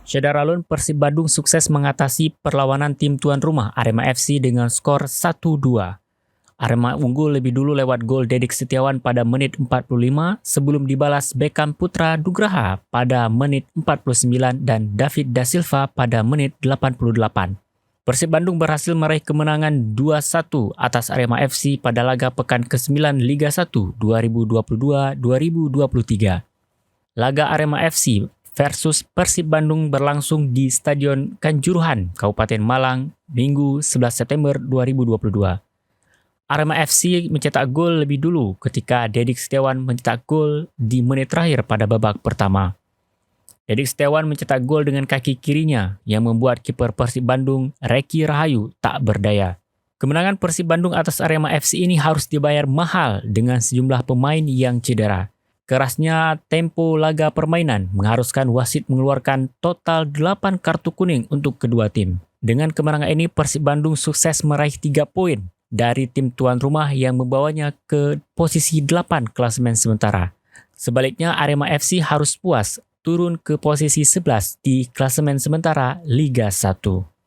Syedaralun, Persib Bandung sukses mengatasi perlawanan tim tuan rumah Arema FC dengan skor 1-2. Arema unggul lebih dulu lewat gol Dedik Setiawan pada menit 45 sebelum dibalas Beckham Putra Nugraha pada menit 49 dan David Da Silva pada menit 88. Persib Bandung berhasil meraih kemenangan 2-1 atas Arema FC pada laga pekan ke-9 Liga 1 2022-2023. Laga Arema FC versus Persib Bandung berlangsung di Stadion Kanjuruhan, Kabupaten Malang, Minggu 11 September 2022. Arema FC mencetak gol lebih dulu ketika Dedik Setiawan mencetak gol di menit terakhir pada babak pertama. Dedik Setiawan mencetak gol dengan kaki kirinya yang membuat kiper Persib Bandung, Reki Rahayu, tak berdaya. Kemenangan Persib Bandung atas Arema FC ini harus dibayar mahal dengan sejumlah pemain yang cedera. Kerasnya tempo laga permainan mengharuskan wasit mengeluarkan total 8 kartu kuning untuk kedua tim. Dengan kemenangan ini, Persib Bandung sukses meraih 3 poin dari tim tuan rumah yang membawanya ke posisi 8 klasemen sementara. Sebaliknya, Arema FC harus puas turun ke posisi 11 di klasemen sementara Liga 1.